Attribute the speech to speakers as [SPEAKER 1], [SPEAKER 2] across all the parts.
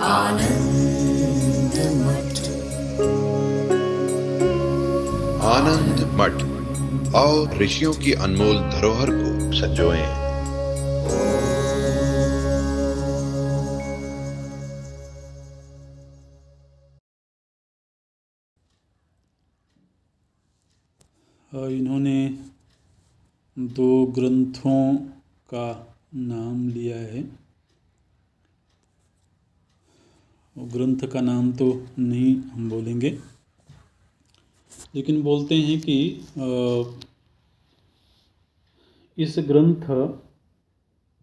[SPEAKER 1] आनंद मठ।
[SPEAKER 2] आनंद मठ और ऋषियों की अनमोल धरोहर को संजोएं।
[SPEAKER 3] इन्होंने दो ग्रंथों का नाम लिया है। वो ग्रंथ का नाम तो नहीं हम बोलेंगे, लेकिन बोलते हैं कि इस ग्रंथ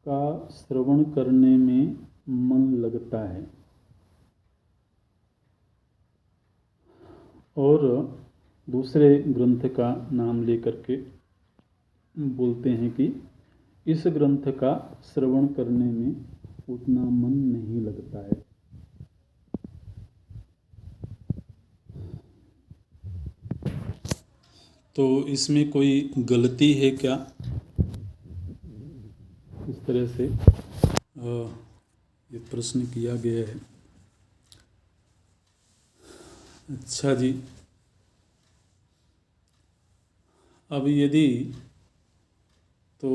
[SPEAKER 3] का श्रवण करने में मन लगता है और दूसरे ग्रंथ का नाम लेकर के बोलते हैं कि इस ग्रंथ का श्रवण करने में उतना मन नहीं लगता है। तो इसमें कोई गलती है क्या? इस तरह से ये प्रश्न किया गया है। अच्छा जी, अब यदि तो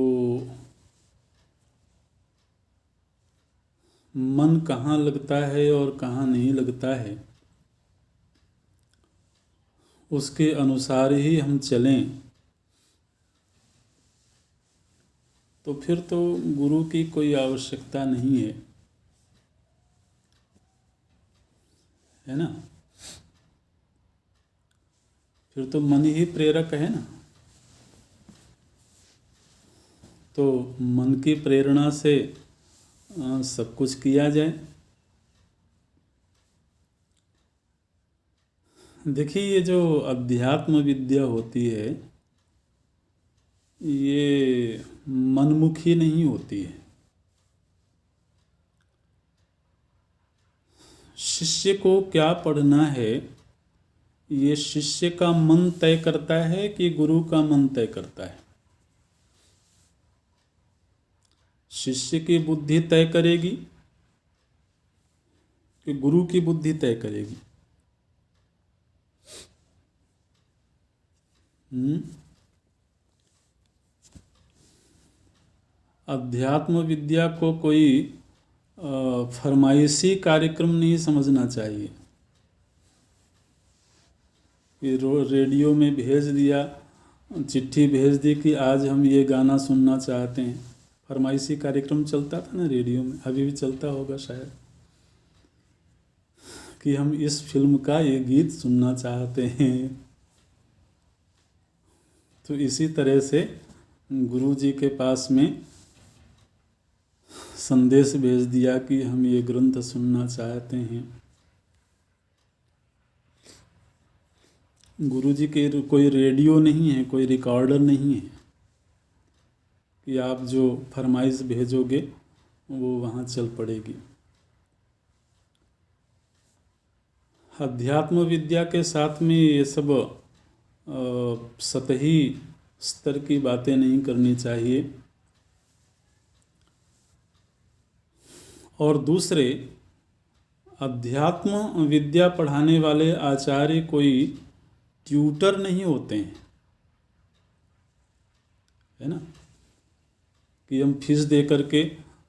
[SPEAKER 3] मन कहाँ लगता है और कहाँ नहीं लगता है, उसके अनुसार ही हम चलें तो फिर तो गुरु की कोई आवश्यकता नहीं है ना। फिर तो मन ही प्रेरक है ना। तो मन की प्रेरणा से सब कुछ किया जाए। देखिए, ये जो अध्यात्म विद्या होती है ये मनमुखी नहीं होती है। शिष्य को क्या पढ़ना है ये शिष्य का मन तय करता है कि गुरु का मन तय करता है। शिष्य की बुद्धि तय करेगी कि गुरु की बुद्धि तय करेगी? अध्यात्म विद्या को कोई फरमाइशी कार्यक्रम नहीं समझना चाहिए कि रेडियो में भेज दिया, चिट्ठी भेज दी कि आज हम ये गाना सुनना चाहते हैं। फरमाइशी कार्यक्रम चलता था ना रेडियो में, अभी भी चलता होगा शायद, कि हम इस फिल्म का ये गीत सुनना चाहते हैं। तो इसी तरह से गुरु जी के पास में संदेश भेज दिया कि हम ये ग्रंथ सुनना चाहते हैं। गुरु जी के कोई रेडियो नहीं है, कोई रिकॉर्डर नहीं है कि आप जो फरमाइश भेजोगे वो वहाँ चल पड़ेगी। अध्यात्म विद्या के साथ में ये सब सतही स्तर की बातें नहीं करनी चाहिए। और दूसरे, अध्यात्म विद्या पढ़ाने वाले आचार्य कोई ट्यूटर नहीं होते हैं, है ना, कि हम फीस दे करके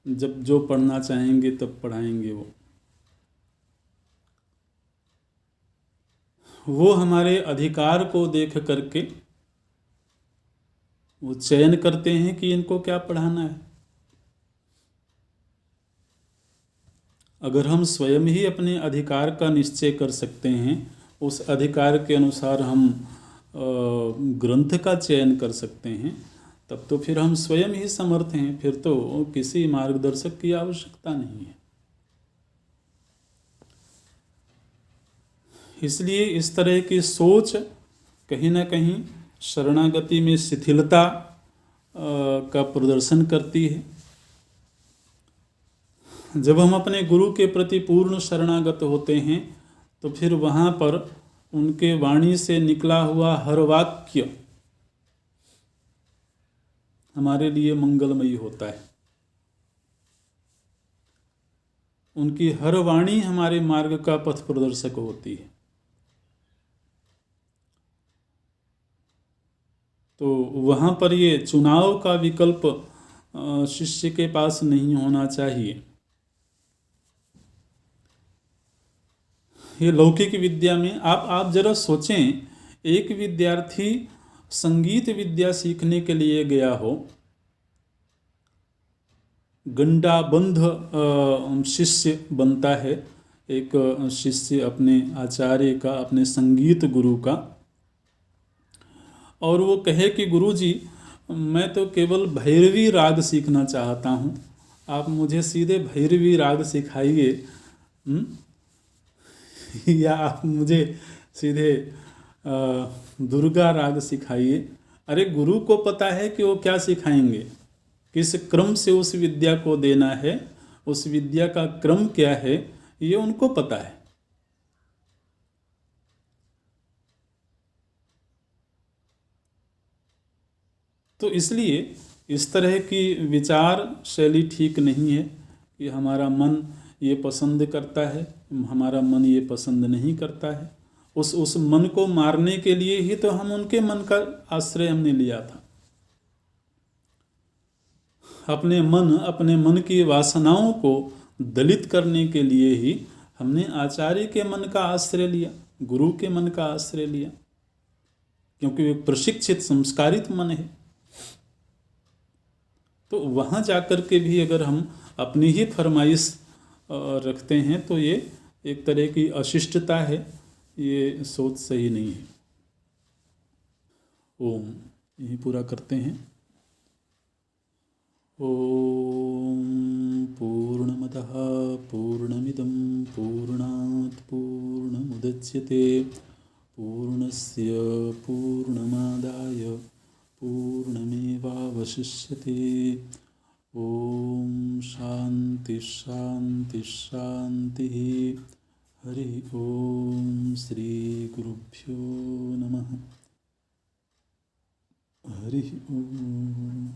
[SPEAKER 3] जब जो पढ़ना चाहेंगे तब पढ़ाएंगे। वो हमारे अधिकार को देख करके वो चयन करते हैं कि इनको क्या पढ़ाना है। अगर हम स्वयं ही अपने अधिकार का निश्चय कर सकते हैं, उस अधिकार के अनुसार हम ग्रंथ का चयन कर सकते हैं, तब तो फिर हम स्वयं ही समर्थ हैं। फिर तो किसी मार्गदर्शक की आवश्यकता नहीं है। इसलिए इस तरह की सोच कहीं ना कहीं शरणागति में शिथिलता का प्रदर्शन करती है। जब हम अपने गुरु के प्रति पूर्ण शरणागत होते हैं तो फिर वहाँ पर उनके वाणी से निकला हुआ हर वाक्य हमारे लिए मंगलमयी होता है। उनकी हर वाणी हमारे मार्ग का पथ प्रदर्शक होती है। तो वहाँ पर ये चुनाव का विकल्प शिष्य के पास नहीं होना चाहिए। ये लौकिक विद्या में आप जरा सोचें, एक विद्यार्थी संगीत विद्या सीखने के लिए गया हो, गंडाबंध शिष्य बनता है, एक शिष्य अपने आचार्य का, अपने संगीत गुरु का, और वो कहे कि गुरुजी मैं तो केवल भैरवी राग सीखना चाहता हूँ, आप मुझे सीधे भैरवी राग सिखाइए, या आप मुझे सीधे दुर्गा राग सिखाइए। अरे गुरु को पता है कि वो क्या सिखाएंगे, किस क्रम से उस विद्या को देना है, उस विद्या का क्रम क्या है, ये उनको पता है। तो इसलिए इस तरह की विचार शैली ठीक नहीं है कि हमारा मन ये पसंद करता है, हमारा मन ये पसंद नहीं करता है। उस मन को मारने के लिए ही तो हम उनके मन का आश्रय हमने लिया था। अपने मन की वासनाओं को दलित करने के लिए ही हमने आचार्य के मन का आश्रय लिया, गुरु के मन का आश्रय लिया, क्योंकि वे प्रशिक्षित संस्कारित मन है। तो वहाँ जाकर के भी अगर हम अपनी ही फरमाइश रखते हैं तो ये एक तरह की अशिष्टता है, ये सोच सही नहीं है। ओम, यही पूरा करते हैं। ओम पूर्णमदः पूर्णमिदं पूर्णात् पूर्णमुदच्यते पूर्णस्य पूर्णमादाय पूर्णमेवावशिष्यते। ओम शांति शांति शांति। हरि ओम। श्री गुरुभ्यो नमः। हरि ओम।